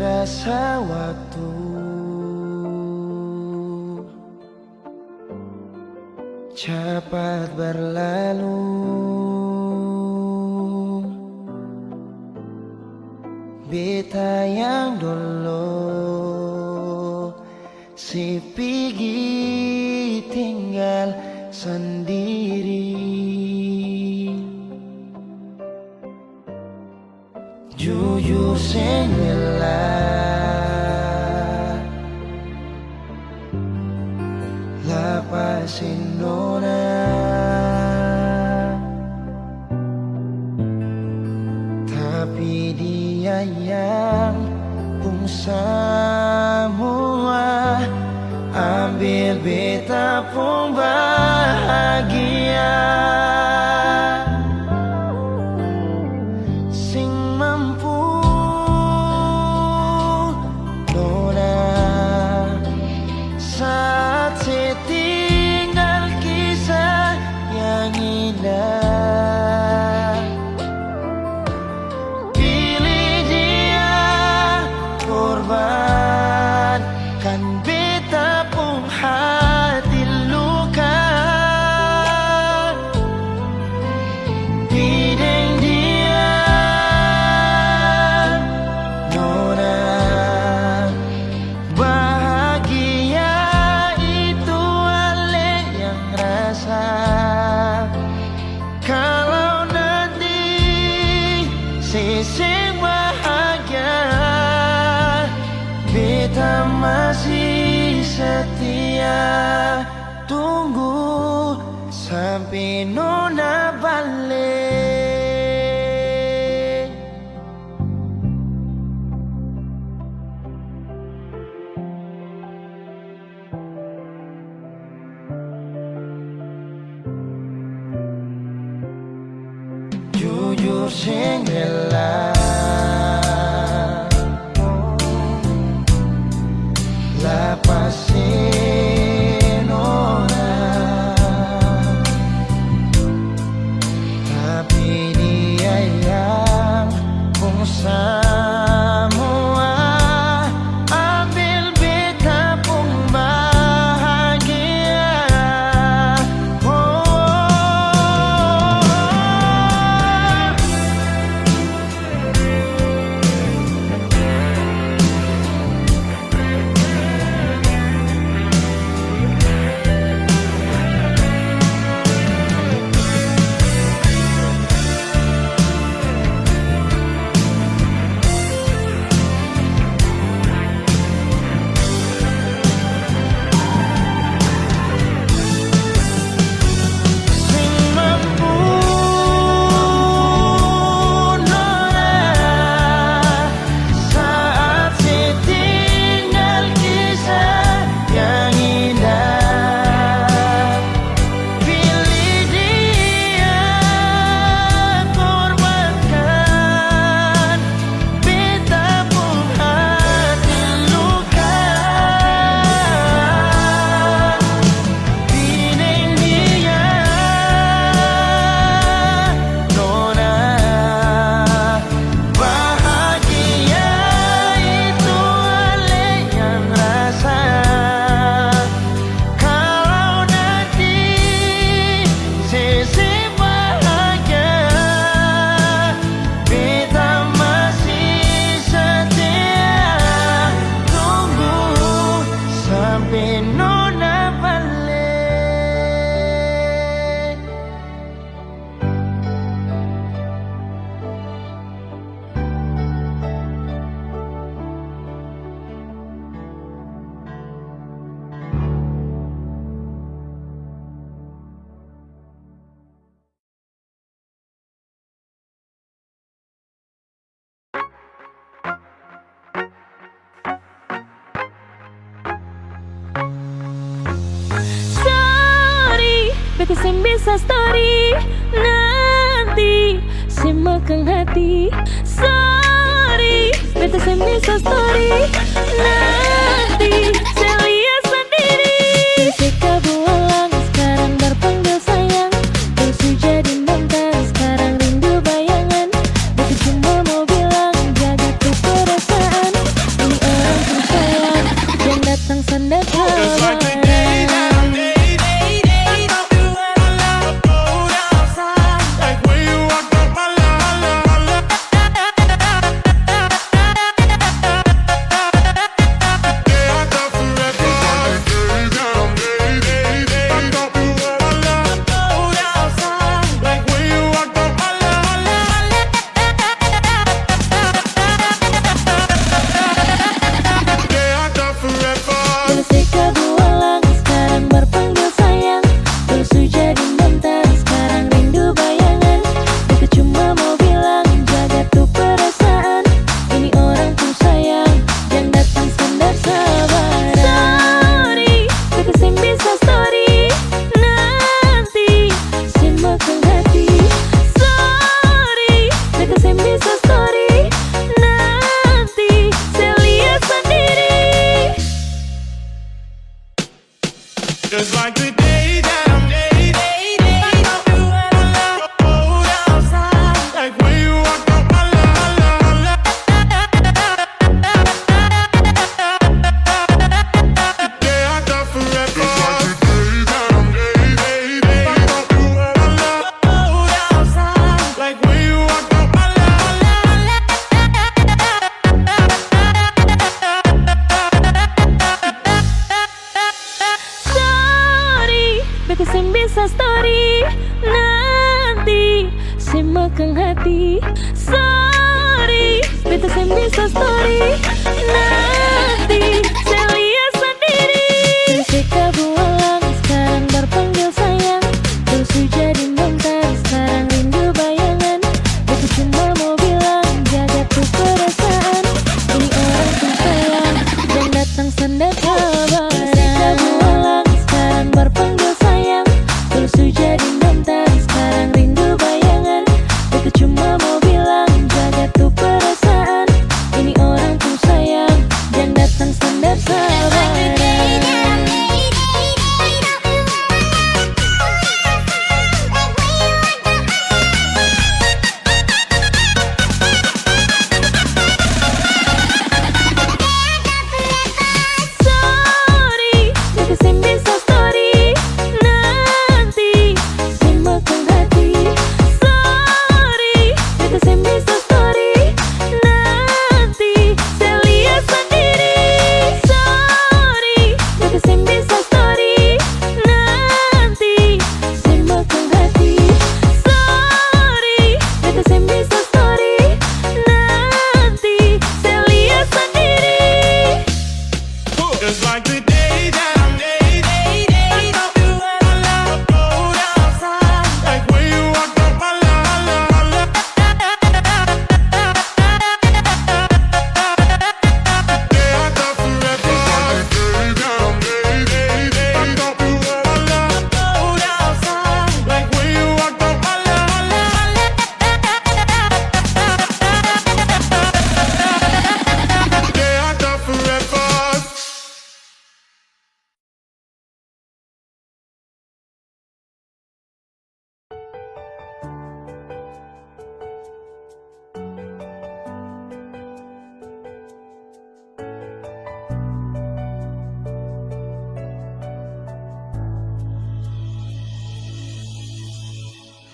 Terasa waktu cepat berlalu, beta yang dulu si pergi tinggal sendiri. Jujur sengelah lepasin nona, tapi dia yang pun semua ambil beta pun bahagia. Sing mampu nona saat setinggal kisah yang indah. Pilih dia korbankan beta pun hati luka. Bideng dia nona bahagia itu ale yang rasa. Kalau nanti seseng bahagia, beta masih setia tunggu sampai nona balik. Jujur sengelah lepasin orang, tapi dia yang pun semua ambil beta pun bahagia. Beta sem bisa story nanti semakan hati. Sorry, beta sem bisa story nanti saya lihat sendiri. Ketika bulan sekarang berpanggil sayang, terus jadi mantan sekarang rindu bayangan. Beta cuma mau bilang jaga tuh perasaan. keng hati. Sorry, beta seng bisa story. Nanti saya lihat sendiri. Ketika bualang sekarang berpanggil sayang, terus jadi bentar sekarang rindu bayangan. Beta cuma mau bilang jaga tuh perasaan. Ini orang tuh sayang dan datang sendiri kabar. Ketika bualang sekarang berpanggil sayang, terus jadi bentar sekarang rindu bayangan. Beta cuma mau bilang jaga tuh perasaan. Ini orang tuh sayang dan datang sendiri sabar. Just like the day that I made it. I thought you had a lot of gold outside. Like when you walked up my line. Day I thought forever. Day that I made it. I thought you had a lot of gold outside. Like when you walked up my line. Day I thought forever.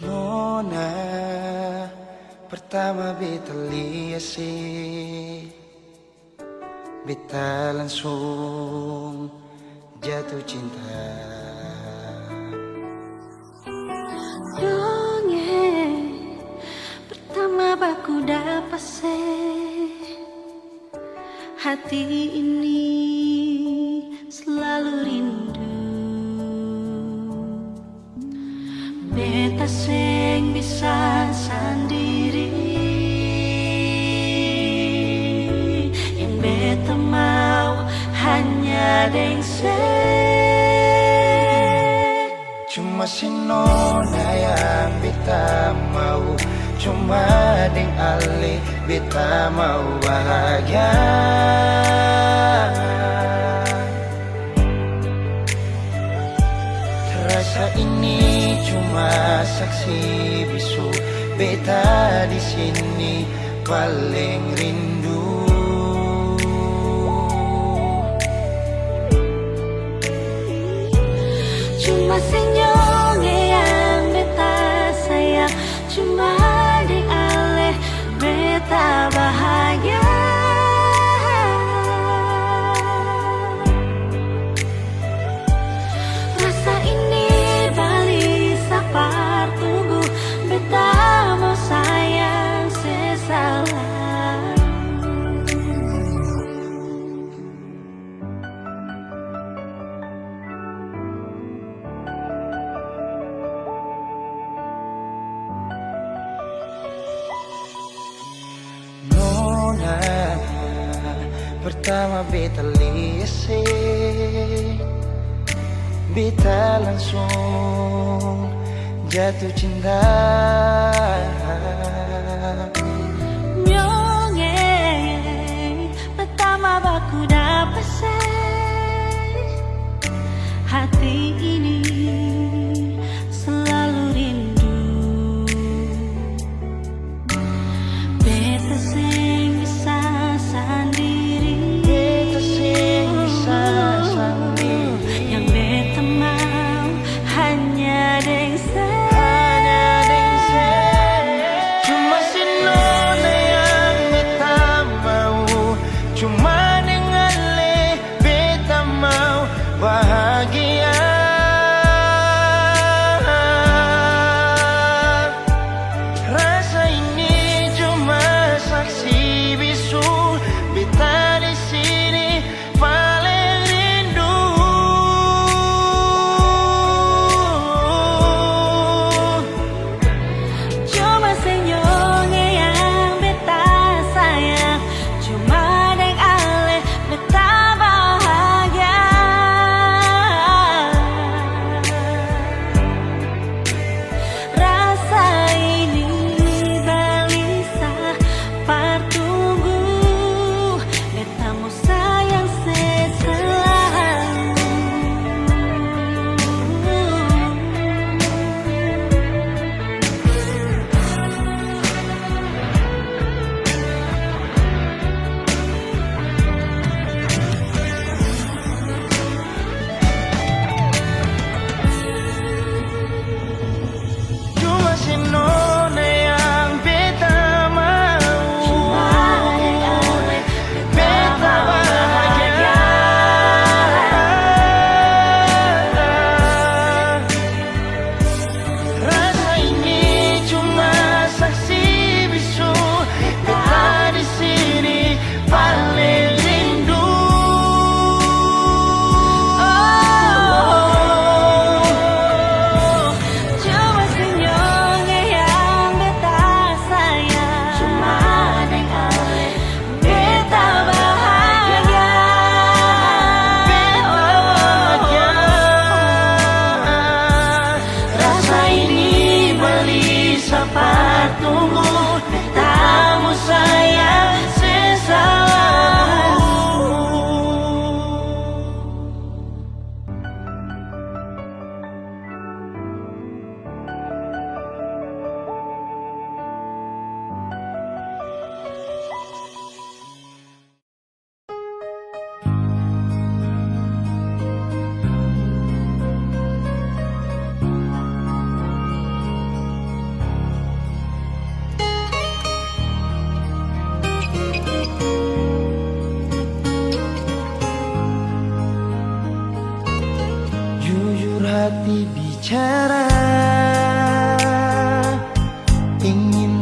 Nona, pertama beta lihat sih, beta langsung jatuh cinta. Dongeng pertama baku dapat hati ini selalu rindu. Beta seng bisa sendiri. Yang beta mau hanya deng Cuma si Nona yang beta mau, cuma deng Ale beta mau bahagia. Terasa ini cuma saksi bisu, beta di sini paling rindu. Cuma senyum yang beta sayang, cuma deng Ale beta bahagia. Rasa ini balik sapar tunggu, beta mau sayang sesalah. Nona, pertama beta lihat sih, beta langsung jatuh cinta. Nyongeng pertama baku dapat hati ini selalu rindu. Beta seng bisa sendiri. Beta seng bisa sendiri. Yang beta mau hanya deng Hanya deng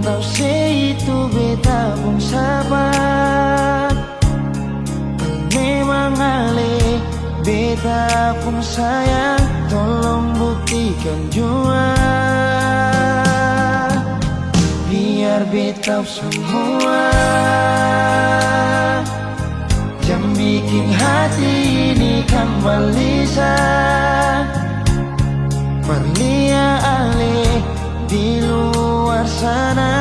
tahu sih itu beta pun sabar. Memang ale beta pun sayang, tolong buktikan jua. Biar beta semua jam bikin hati ini kembali Perlia ale di luar sana.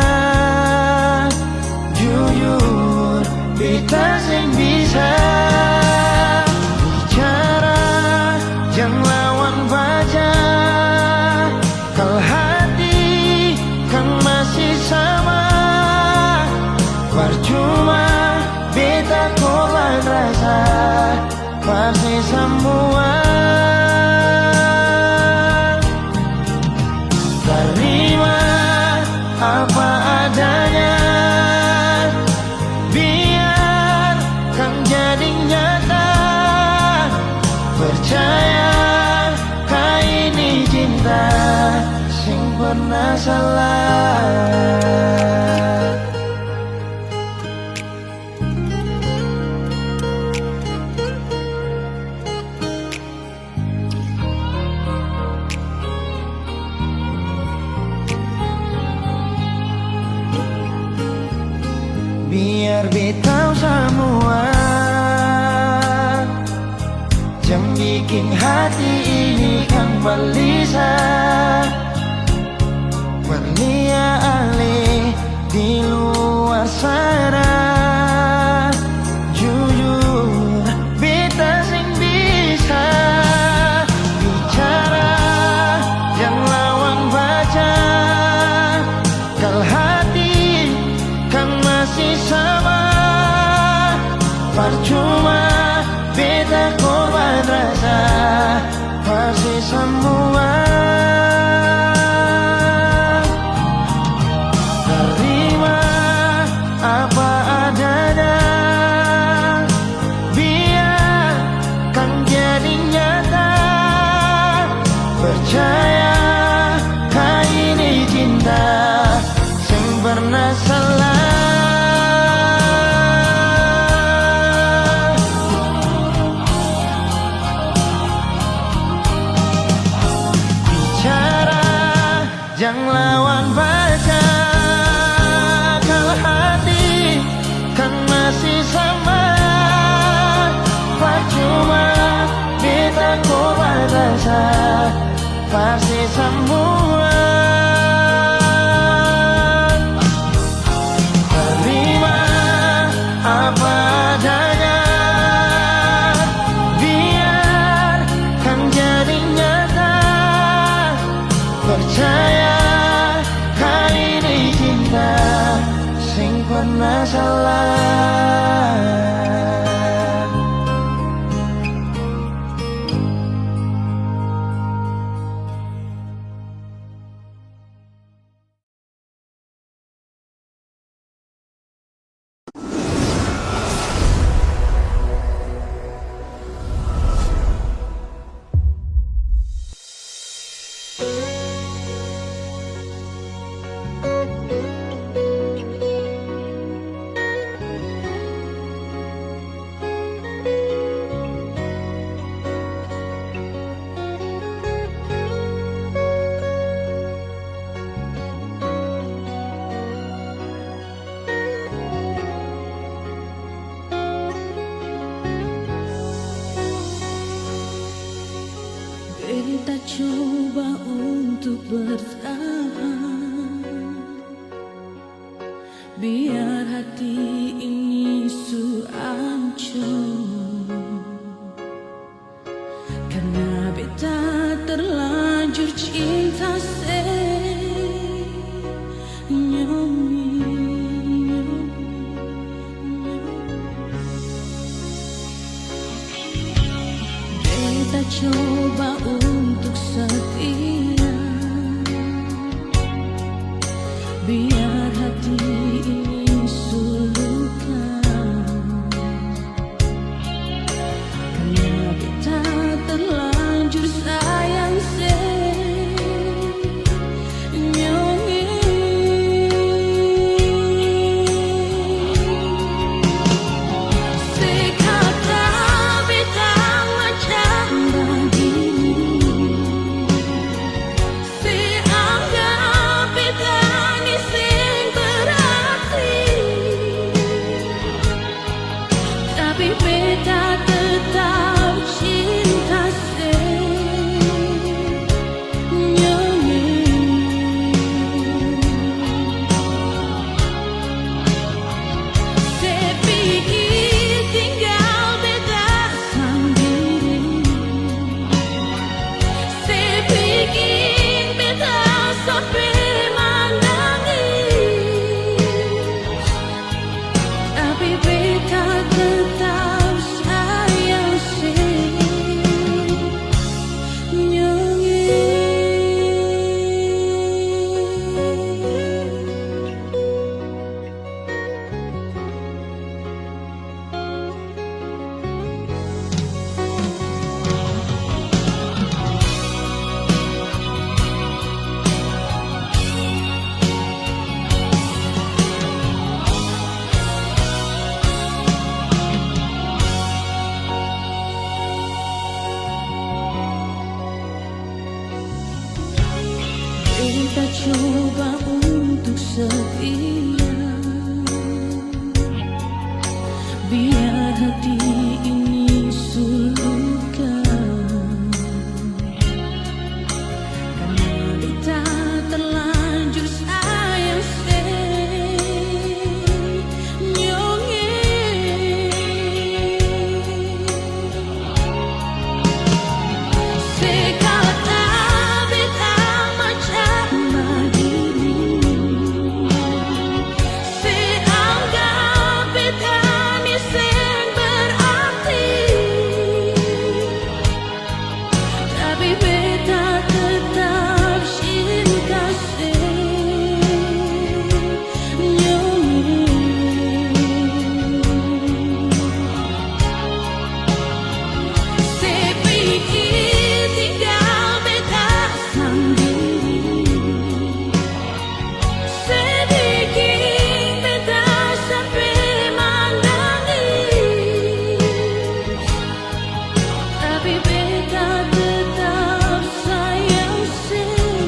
Jujur beta sing bisa bicara, jangan lawan baca. Kalau hati kan masih sama, percuma beta korban rasa pasti semua. Terima apa adanya, biar kan jadi nyata. Percaya kau ini cinta sing pernah salah. Biar beta semua jam bikin hati ini kan balisa. Perlia ale di luar sana. Jujur beta sing bisa bicara, jangan lawan baca. Kalau hati kan masih sama, percuma beta korban rasa pasti semua. Terima apa adanya, biar kan jadi nyata. Percaya kau ini cinta sing pernah salah. Jangan lawan baca. Kalau hati kan masih sama, percuma beta korban rasa pasti semua. Terima apa adanya, biar kan jadi nyata. Percaya sing pernah salah. Beta coba untuk bertahan, biar hati ini hancur. Karena beta terlanjur cinta Beta coba untuk setia, biar hati ini sulukan. Karena beta terlanjur sayang setia. Biar hati ini sulukan, karena kita terlanjur sayang senyonge. Sekata beta macam begini, seanggap beta ni seng berarti, tapi beta tetap cinta senyonge. Sepikir tinggal beta sendiri, sedikit beta sampai menangis, tapi beta tetap sayang senyonge.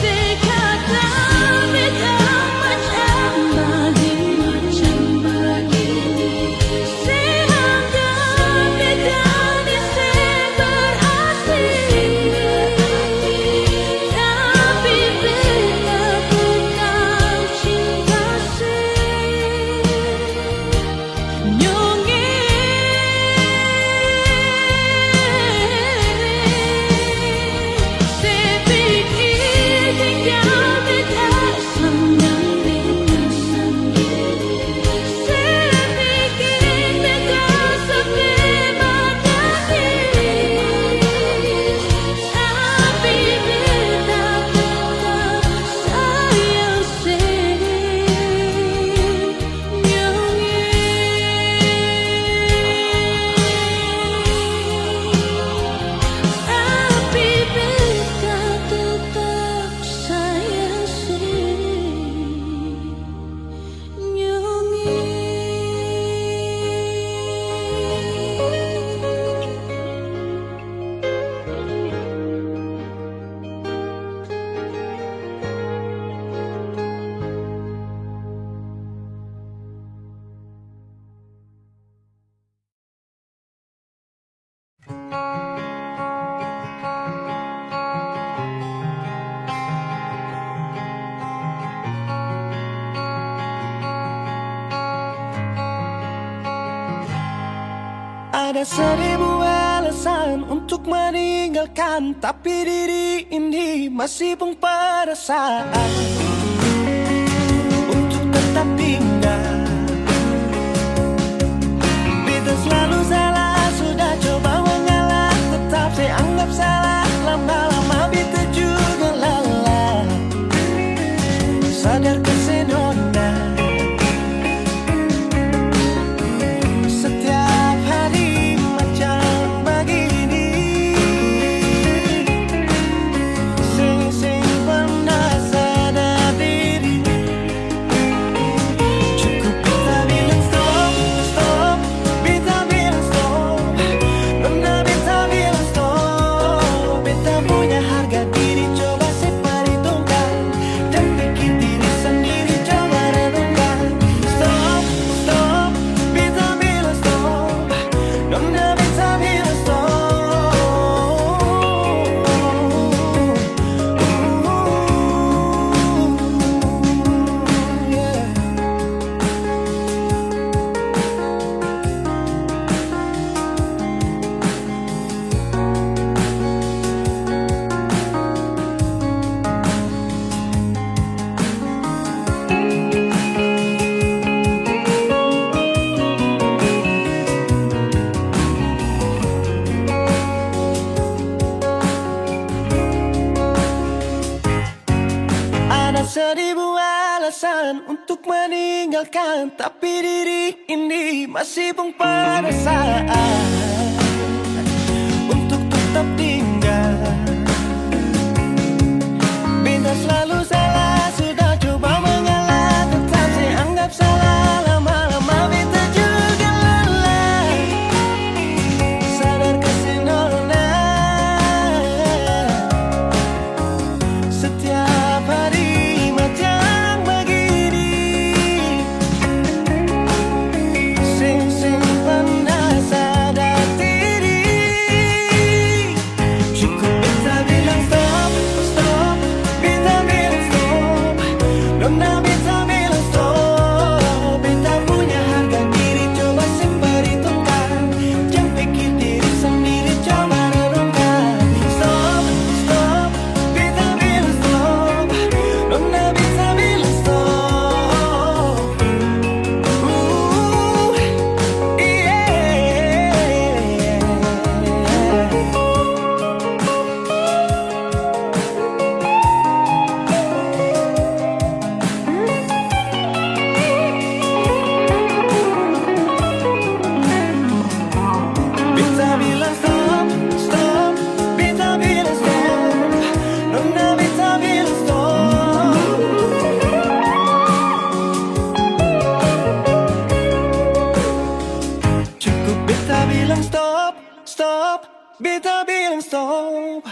Sekata beta macam begini, seanggap beta ni seng berarti, tapi beta tetap cinta senyonge. Sepikir tinggal beta sendiri, sedikit beta sampai menangis, tapi beta tetap sayang senyonge. Tapi beta tetap sayang Ada seribu alasan untuk meninggalkan, tapi diri ini masih pun perasaan untuk tetap tinggal. Beta selalu salah, sudah coba mengalah, tetap saya anggap salah. Lama-lama beta juga lelah, sadar kesenona. Setiap hari macam begini, sing pernah sadar diri. Cukup beta bilang stop, stop, beta bilang stop. Nona beta bilang stop. Beta punya harga diri, coba seperhitungkan, dan pikir diri sendiri, coba renungkan. Stop, stop, beta bilang stop. Nona beta bilang stop. Yeah. Ada seribu alasan untuk meninggalkan, tapi diri ini masih pun perasaan untuk tetap tinggal. Beta selalu salah, sudah coba mengalah, tetap saya anggap salah. Lama-lama beta juga lelah, Beta bilang stop, stop. Beta bilang stop. Nona beta bilang stop. Cukup beta bilang stop, stop. Beta bilang stop.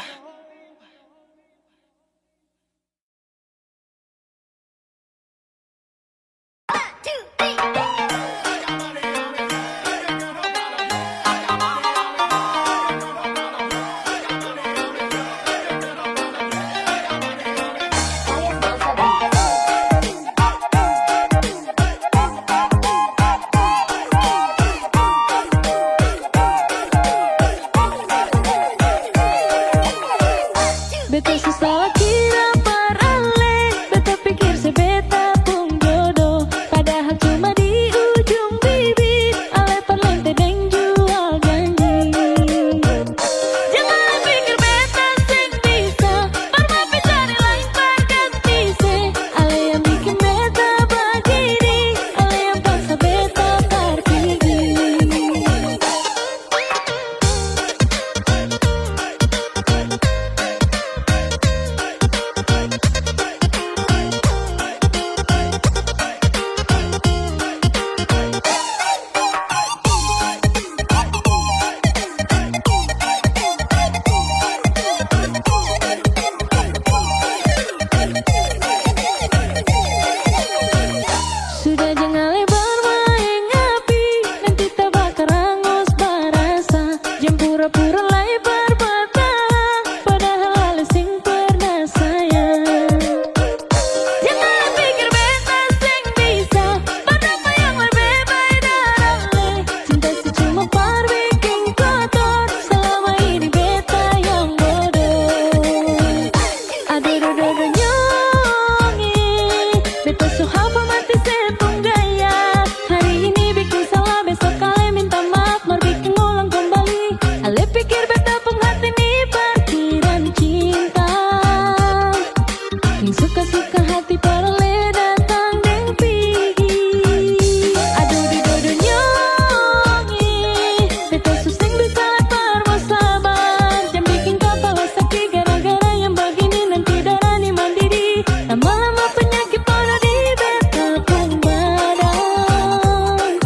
Beta susah kira parale, beta pikir sebeta pun jodoh, padahal cuma di ujung bibir, ale parlente deng jual janji. Jangan pikir beta sing bisa, parma cari lain perganti. Ale yang bikin beta begini, ale yang paksa beta pergi. Sudah jangan lebar main api, nanti terbakar hangus barasa. Jangan pura-pura lebar bertahan, padahal ale sing pernah sayang. Jangan pikir beta sing bisa, padahal yang lebih baik darale. Cinta sih cuma par bikin kotor, selama ini beta yang bodoh. Aduh dodo nyongi, beta suhapa mati sepung gaya. Hari ini bikin salah, besok kali minta maaf, mar bikin ulang kembali. Ale pikir beta pun hati nih parkiran cinta. Yang suka-suka hati parale datang deng pigi. Aduh di dodo nyongi, beta suseng bisa lepar mau sabar. Jangan bikin kepala sakit gara-gara yang begini, nanti darah mandiri. Lama-lama penyakit pada di beta pun badan.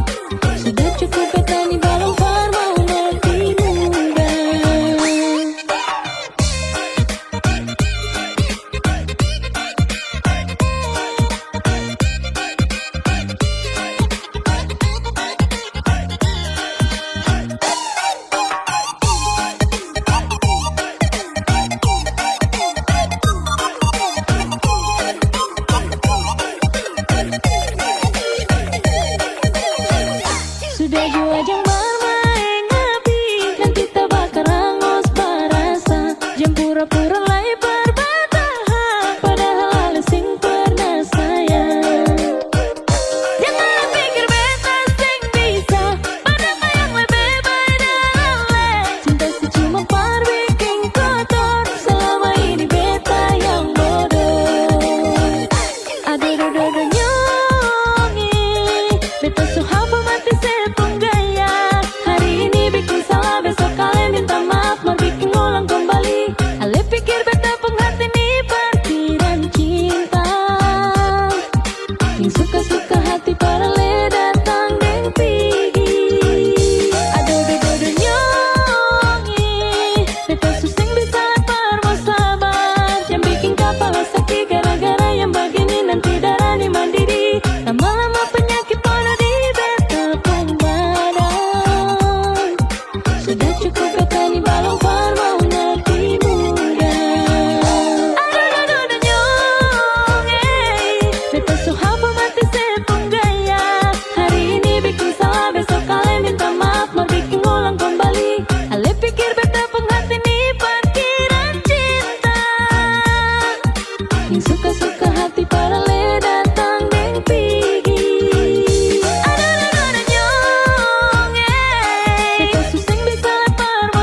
Sudah cukup beta nih balong far mau mati muda. Sudah jua jangan bermain api, nanti terbakar hangus barasa. Jangan pura-pura lebar bertahan, padahal ale sing pernah sayang. Jangan pikir beta sing bisa, padahal yang lebih baik darale. Cinta sih cuma par bikin kotor, selama ini beta yang bodoh. Aduh dodo nyongi, beta suhapa mati sepung gaya. Hari ini bikin salah, besok kali minta maaf, mar bikin ulang kembali. Ale pikir beta pun hati nih parkiran cinta. Yang suka-suka hati parale datang deng pigi. Aduh dodo nyongi, beta suseng bisa lepar mau sabar. Jangan bikin kepala sakit gara-gara yang begini, nanti darah nih mandiri. Lama-lama penyakit pada di beta pun badan. Sudah cukup beta nih balong far mau mati muda. Aduh dodo nyongi, beta suhapa mati sepung gaya. Hari ini bikin salah, besok kali minta maaf, mar bikin ulang kembali. Ale pikir beta pun hati nih parkiran cinta. Yang suka-suka hati parale datang deng pigi. Aduh dodo nyongi, beta suseng bisa lepar mau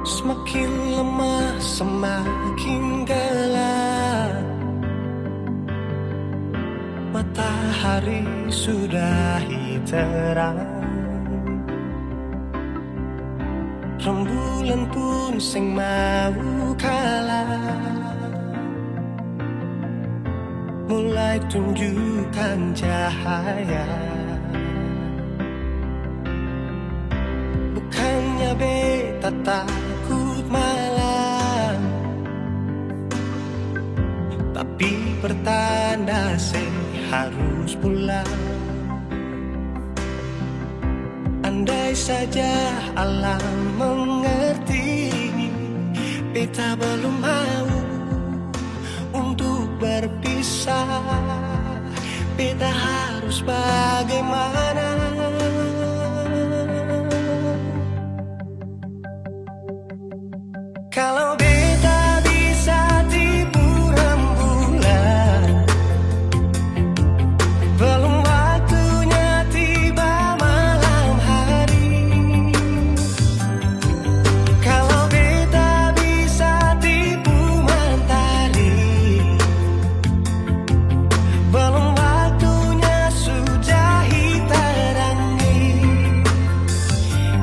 Semakin lemah, semakin gelap. Matahari sudah terang, rembulan pun sing mau kalah, mulai tunjukkan cahaya. Bukannya beta takut malam, tapi pertanda harus pulang. Andai saja alam mengerti, beta belum mau untuk berpisah. Beta harus bagaimana? Kalau beta bisa tipu rembulan, belum waktunya tiba malam hari. Kalau beta bisa tipu mentari, belum waktunya sudah terangi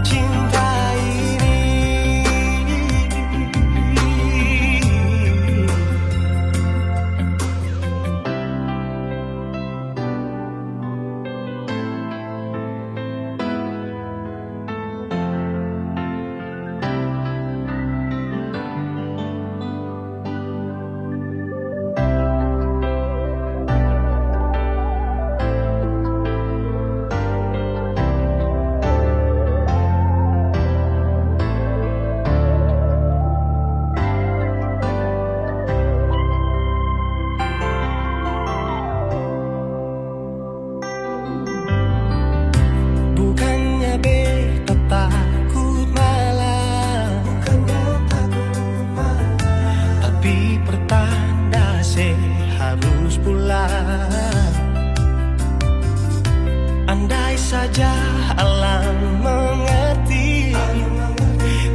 cinta ini. Bukannya beta takut malam, tapi pertanda harus pulang. Andai saja alam mengerti,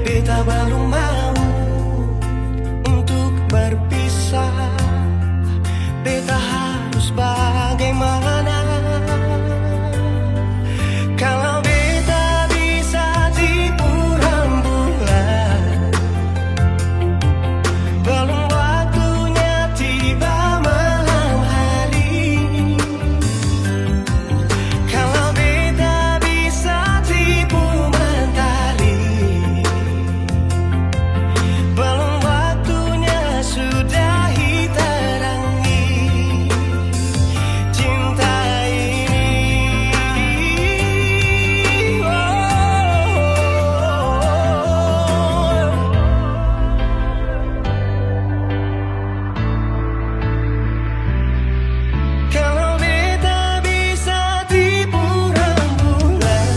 beta baru mau untuk berpisah. Beta harus bagaimana? Kalau beta bisa tipu rembulan, belum waktunya tiba malam hari. Kalau beta bisa tipu mentari, belum waktunya sudah terangi cinta ini. Kalau beta bisa tipu rembulan,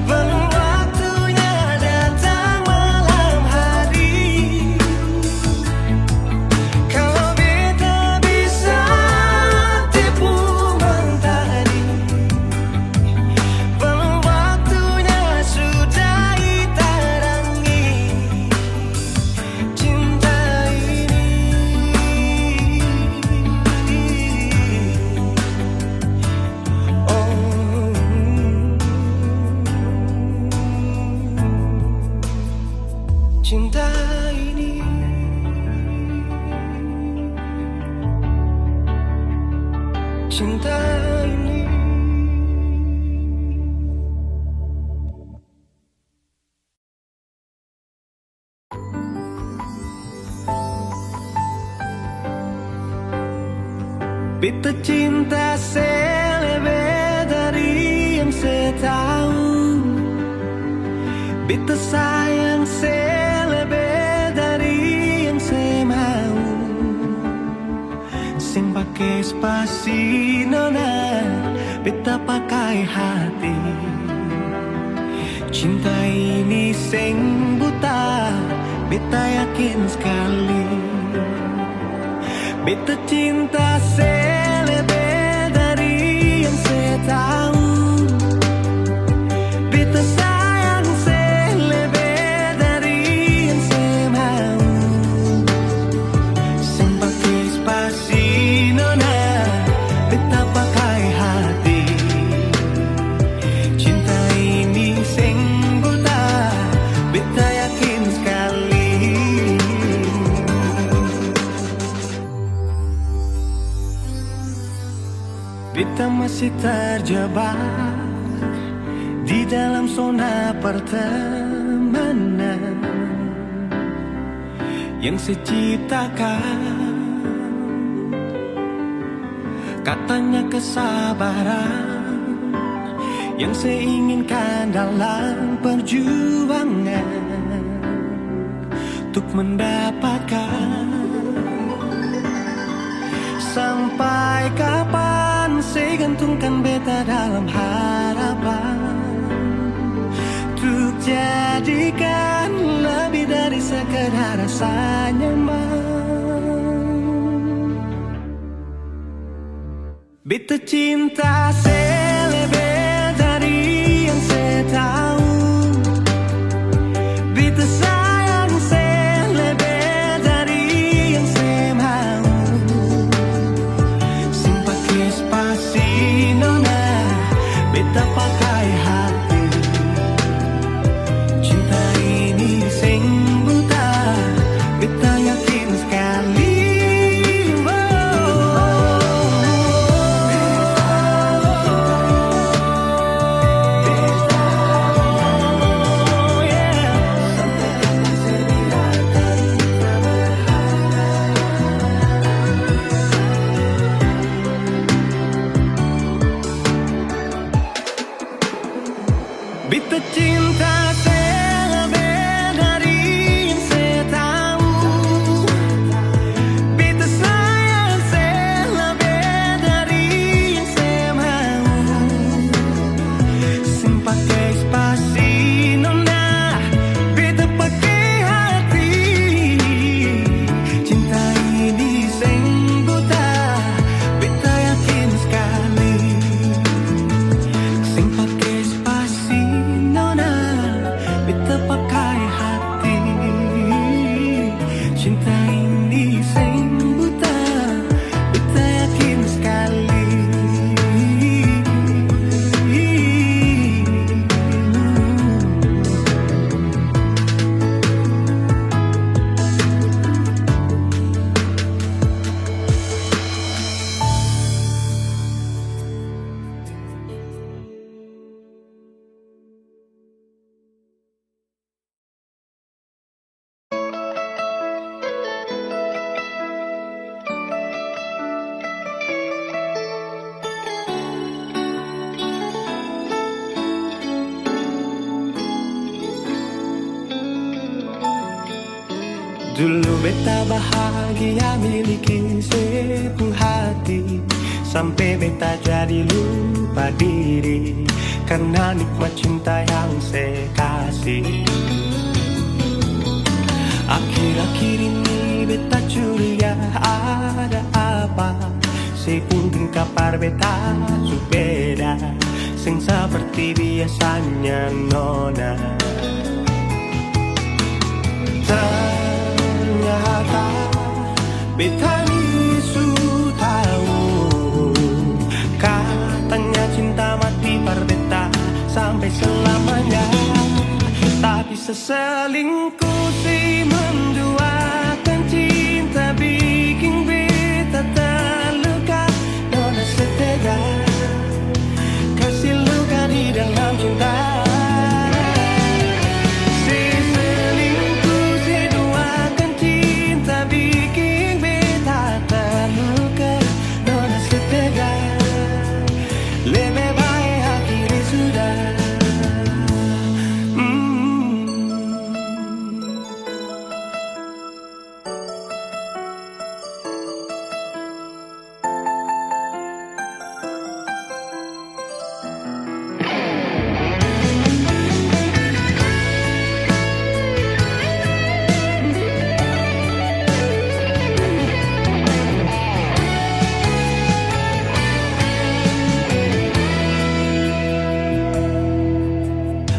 belum waktunya datang malam hari. Kalau beta bisa tipu mentari, belum waktunya sudah terangi cinta ini. Cinta ini, cinta ini. Beta cinta selebih dari yang saya tahu. Beta sayang selebih dari yang saya mau. Sing pakai spasi nona, beta pakai hati. Cinta ini sing buta, beta yakin sekali. Beta cinta selebih dari yang saya tahu. Beta sayang selebih Beta masih terjebak di dalam zona pertemanan yang seciptakan. Katanya kesabaran yang saya inginkan dalam perjuangan untuk mendapatkan. Sampai kapan saya gantungkan beta dalam harapan untuk jadikan lebih dari sekedar rasa nyaman. Beta cinta saya lebih dari yang saya tahu. Beta sayang saya lebih dari yang saya mau. Simpati spasi nona, beta pakai hati. Cinta ini sing buta, beta yakin sekali. Beta cinta saya lebih dari yang saya tahu. Beta sayang saya lebih dari yang saya mau. Simpati spasi nona, beta pakai hati. Cinta ini sing buta, beta yakin sekali. Simpati spasi nona, beta pakai hati. Cinta ini sing buta, beta yakin sekali. Dulu beta bahagia miliki sepenuh hati, sampai beta jadi lupa diri karena nikmat cinta yang saya kasih. Akhir-akhir ini beta curiga ada apa. Saya pun kabar beta berbeda, sing seperti biasanya nona. Ternyata beta ini su tahu. Katanya cinta mati par beta sampai selamanya. Tapi seselingkuh si menduakan cinta bikin beta terluka. Nona setega kasih luka di dalam cinta.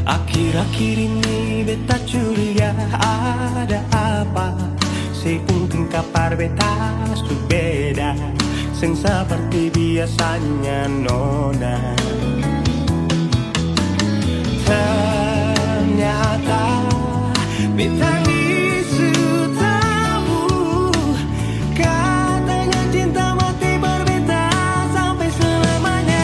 Akhir-akhir ini beta curiga ada apa. Saya pun kabar beta su beda, sing seperti biasanya nona. Ternyata beta ini su tahu. Katanya cinta mati berbeda sampai selamanya.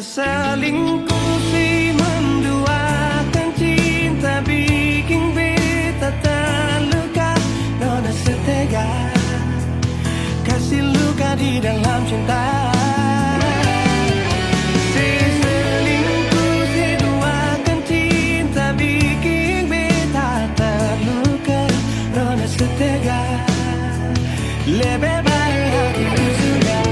selingkuh si menduakan cinta bikin beta terluka. Nona setega kasih luka di dalam cinta. Si selingkuh si duakan cinta bikin beta terluka. Nona setega lebih baik hati sudah.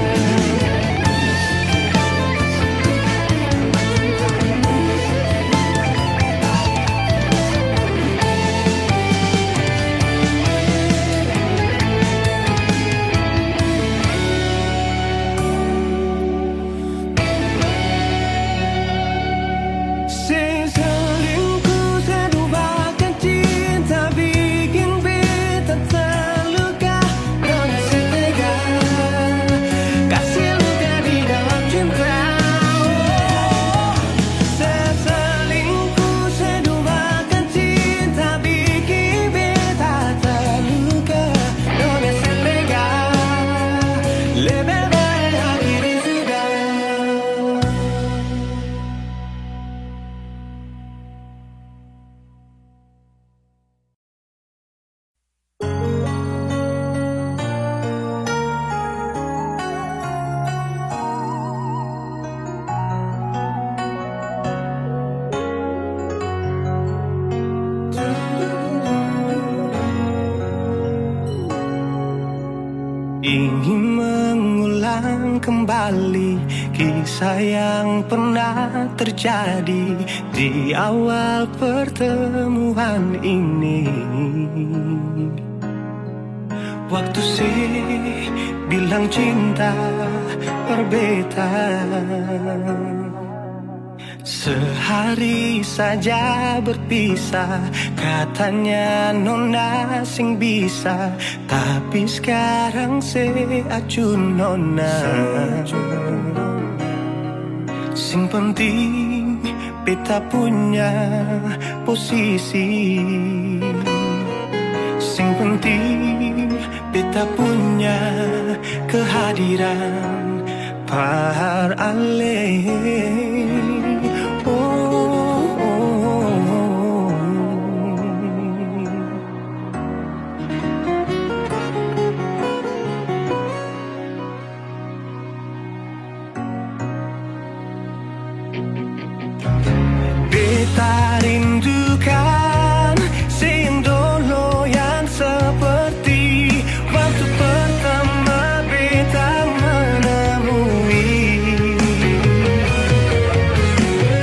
Ingin mengulang kembali kisah yang pernah terjadi di awal pertemuan ini. Waktu sih bilang cinta berbeda, sehari saja berpisah, katanya nona sing bisa, tapi sekarang se acun nona. Sing penting beta punya posisi, sing penting beta punya kehadiran par aleh. Beta rindukan sing dulu yang seperti waktu pertama beta menemui.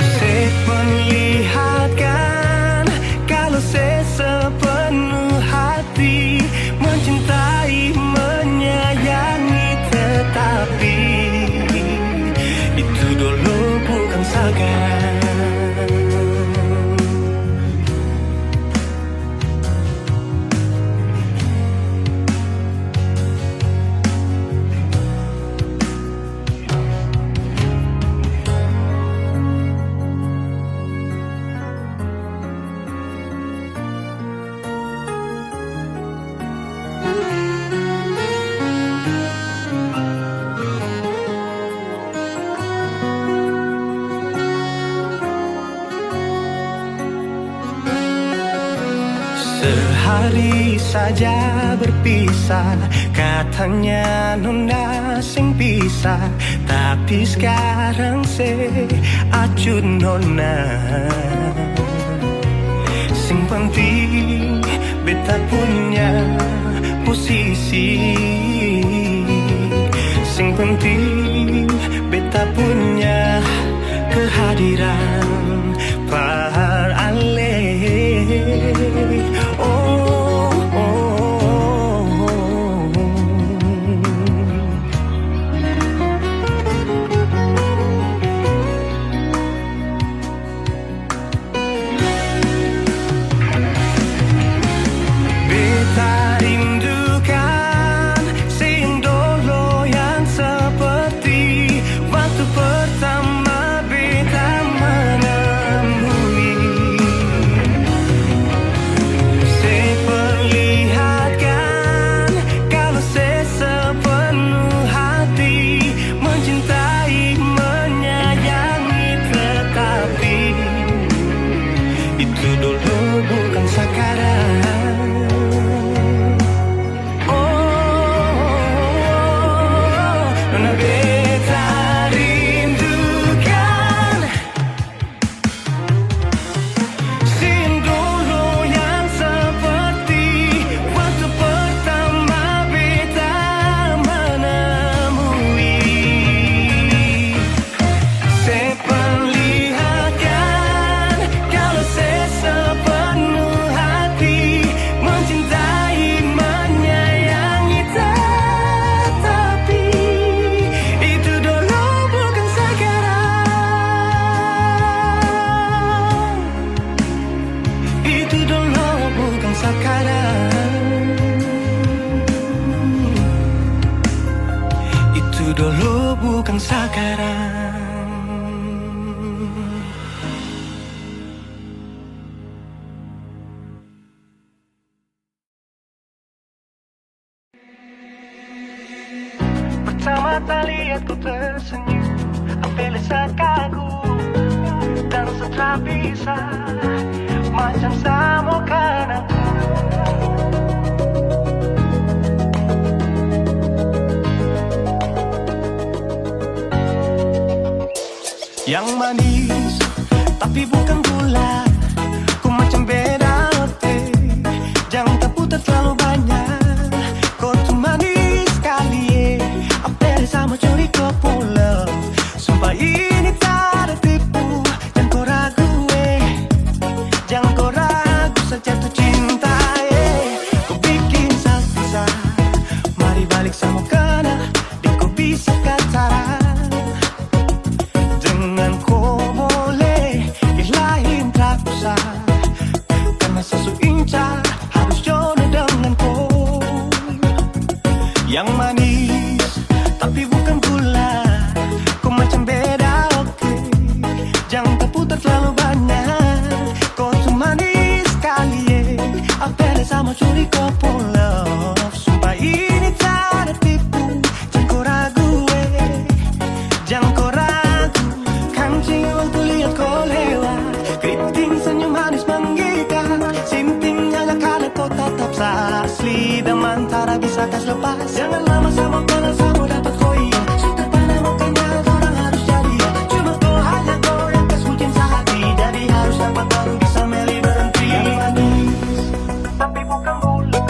Saya perlihatkan kalau saya sepenuh hati mencintai, menyayangi, tetapi itu dulu bukan sekarang. Sehari saja berpisah, katanya nona sing bisa, tapi sekarang se acun nona. Sing penting beta punya posisi, sing penting beta punya kehadiran par aleh. Beta rindukan sing dulu yang seperti waktu pertama beta mengenal. dulu bukan sekarang. Pertama kali aku tersenyum, hampir sekagum dan setelah bisa macam sama kan aku. Yang manis tapi bukan gula, ku macam beda oke. Jangan terputar terlalu banyak, kau tuh manis sekali. Apel sama curi kau pulau, sumpah ini tak ada tipu. Jangan kau ragu jangan kau ragu saja tuh cinta kau bikin susah. Mari balik sama kena, di kau bisa kataran. Dengan kau boleh ilahin tak usah, karena sesu incar harus jodoh dengan kau. Yang manis tapi bukan gula, kau macam beda oke. Jangan terputar terlalu banyak, kau tuh manis sekali apel sama curi kau pulau. Sumpah ini tak ada tipu, jangan kau ragu jangan kau ragu. Kancing waktu lihat kau lewat, keriting senyum manis menggigit. Simping nyala karena kau tetap asli, dan mantara bisa kas lepas. Jangan lama sama kau sama dapat kau iya. Suka pada makanya orang harus jadi ya. Cuma kau hanya kau yang kas bucin sehati, jadi harus dapat baru bisa meli berhenti. Yang manis tapi bukan gula,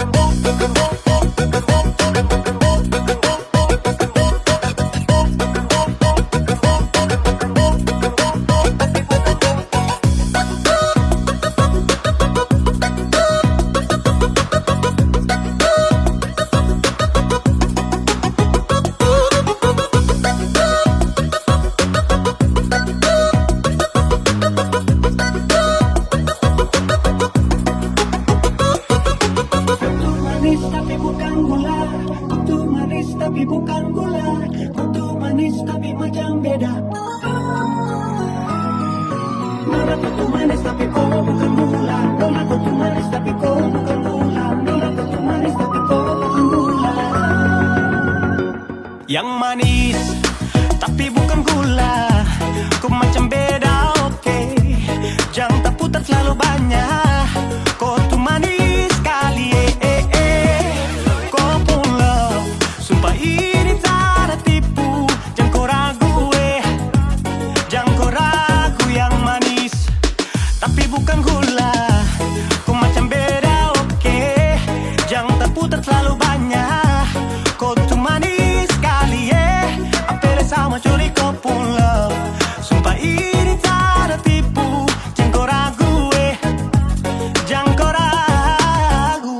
tapi bukan gula, kutu manis tapi bukan gula, kutu manis tapi macam beda. Nona kutu manis tapi kau bukan gula, nona kutu manis tapi kau bukan gula, nona kutu manis tapi kau bukan gula. Yang manis tapi bukan gula, kau macam beda oke. Jangan terputar terlalu banyak, kau tuh manis sekali kau pulau. Sumpah ini tak ada tipu, jangan kau ragu jangan kau ragu. Yang manis tapi bukan gula, kau macam beda oke. Jangan terputar terlalu banyak, kau tuh manis sekali apel sama curi kau pulau. Sumpah ini tak ada tipu, jangan kau ragu jangan kau ragu.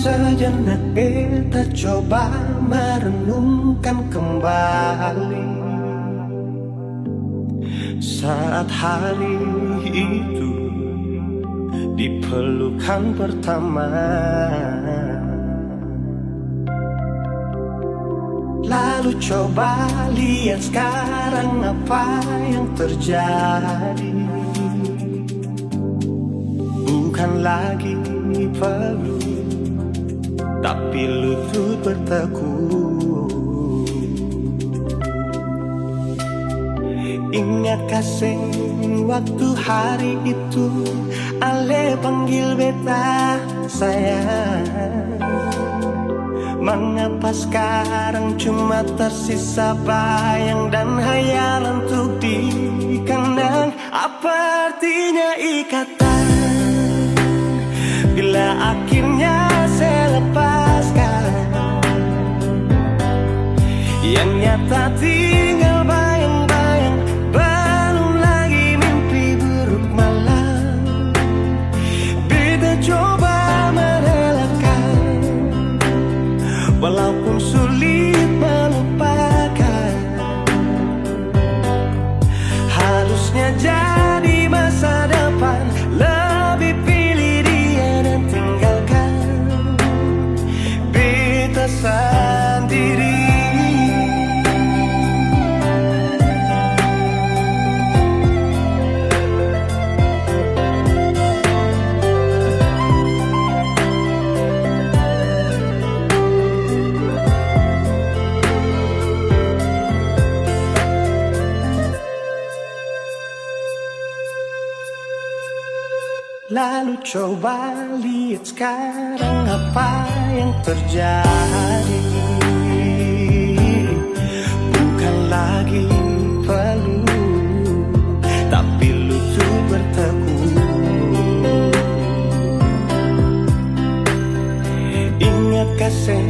Sejenak beta coba merenungkan kembali saat hari itu di pelukan pertama. Lalu coba lihat sekarang apa yang terjadi. Bukan lagi perlu, tapi lutut bertekuk. Ingat kasih waktu hari itu Ale panggil beta sayang. Mengapa sekarang cuma tersisa bayang dan hayalan untuk dikenang? Apa artinya ikatan bila akhirnya saya lepaskan? Yang nyata tinggal bayang-bayang, belum lagi mimpi buruk malam. Beta coba merelakan, walaupun sulit melupakan. Harusnya jadi masa depan, lebih pilih dia dan tinggalkan beta sendiri. Lalu coba lihat sekarang apa yang terjadi. Bukan lagi peluk, tapi lutut bertekuk. Ingat kasih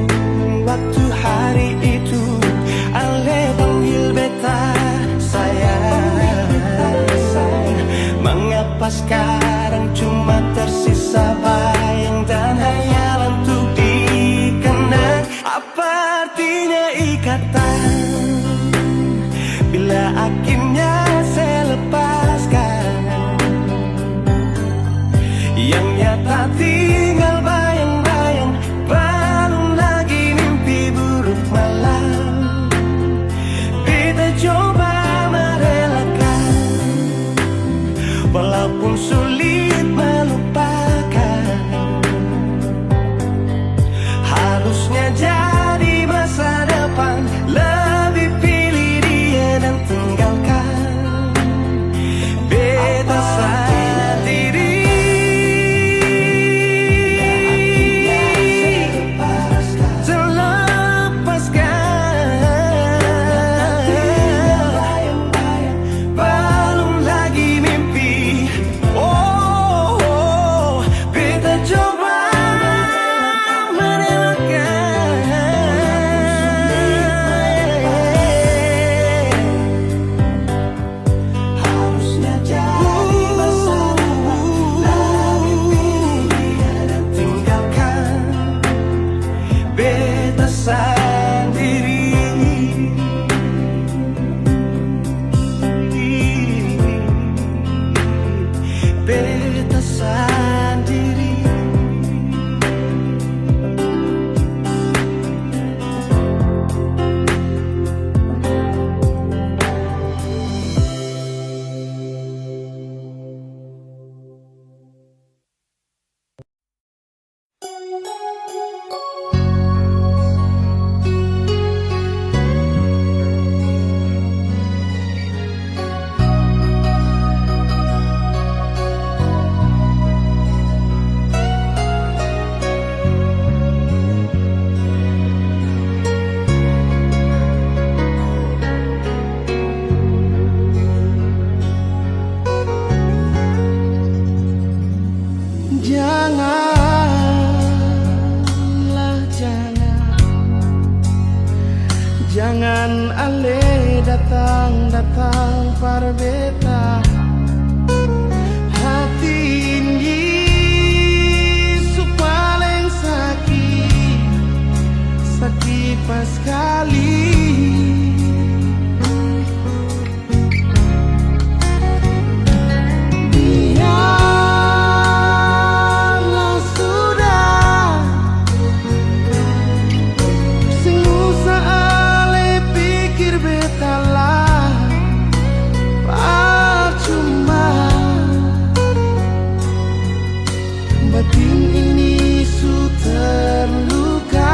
waktu hari itu Ale panggil beta sayang. Mengapa sekarang cuma tersisa bayang dan hayalan untuk dikenang? Apa artinya ikatan bila akhirnya saya lepaskan? Yang nyata tinggal bayang-bayang, belum lagi mimpi buruk malam. Beta coba merelakan, walaupun sulit melupakan. Harusnya jadi masa depan, lebih pilih dia dan tinggalkan beta sendiri. Beta sendiri. Janganlah jangan Ale datang par beta. Hati ini paling sakit pas kali. Batin ini su terluka.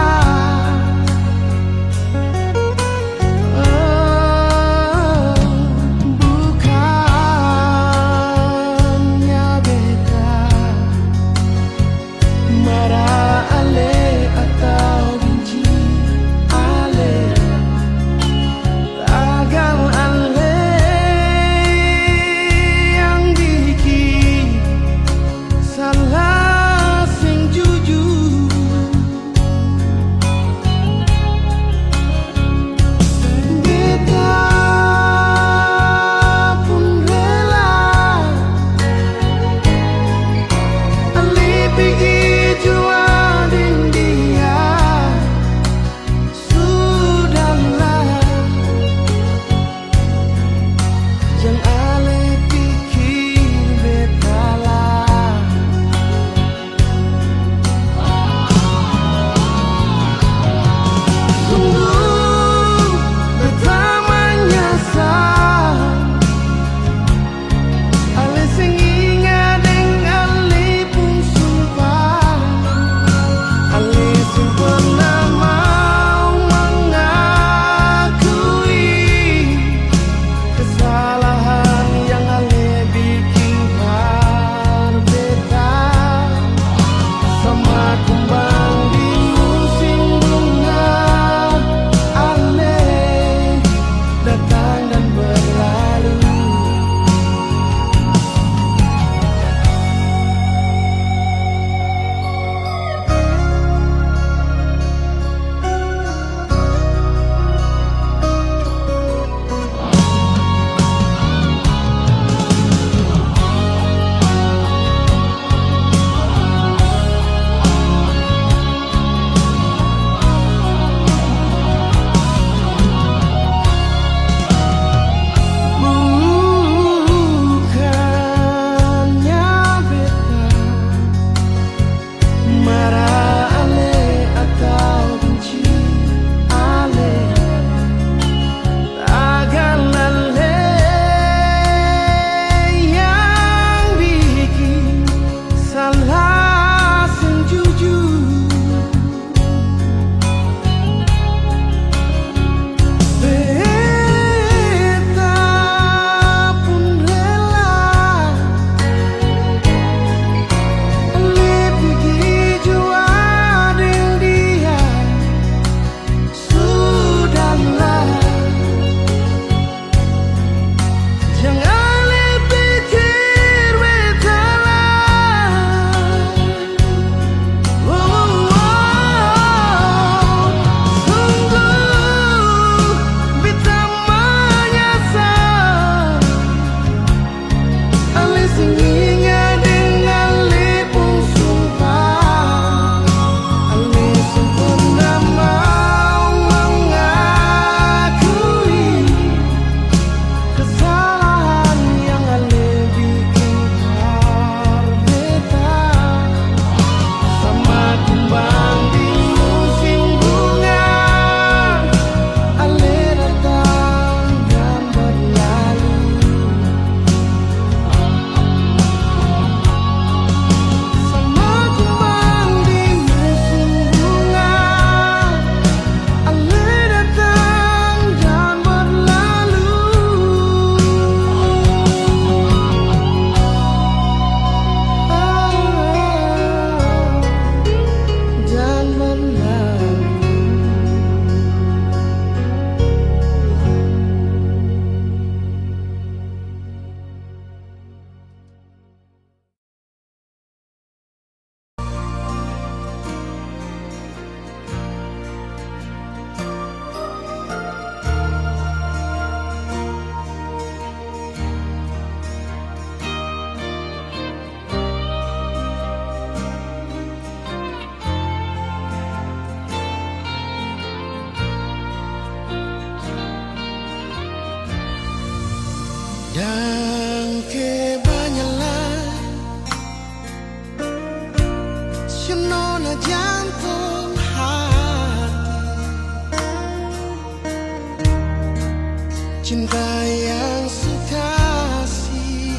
cinta yang sukasih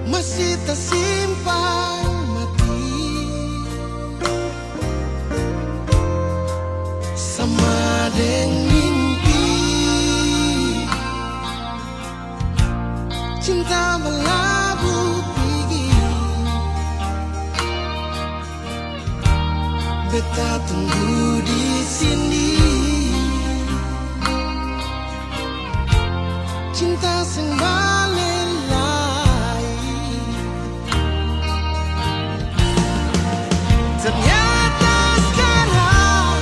masih tersimpan mati sama dengan mimpi cinta melabuh tinggi. Beta tunggu di sini, cinta sing balelai. Ternyata sekarang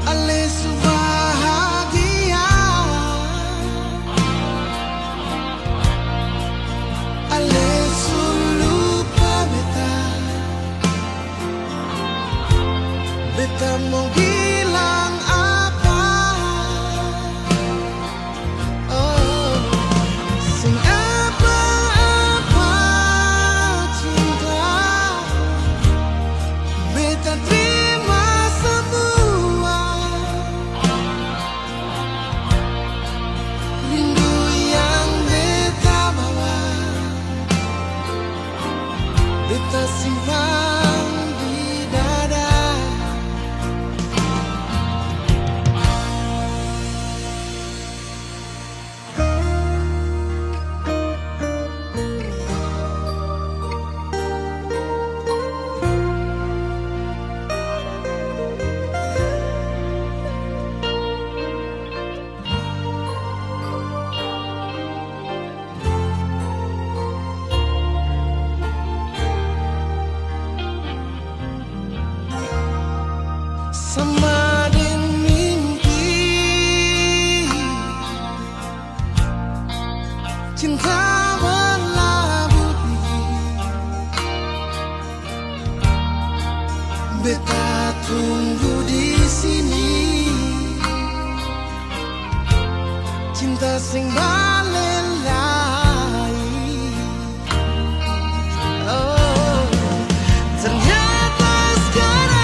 ale bahagia, ale lupa beta. Beta mau bilang apa? Oh, sing apa-apa cinta. Beta terima semua. Rindu yang beta bawa, beta simpan di dada. Sama dengan mimpi cinta berlabuh tinggi. Beta tunggu di sini, cinta sing balelai. Oh, ternyata sekarang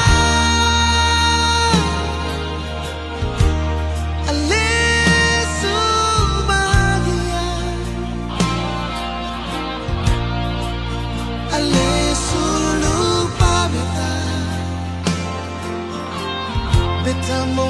ale bahagia, ale lupa beta. Beta mau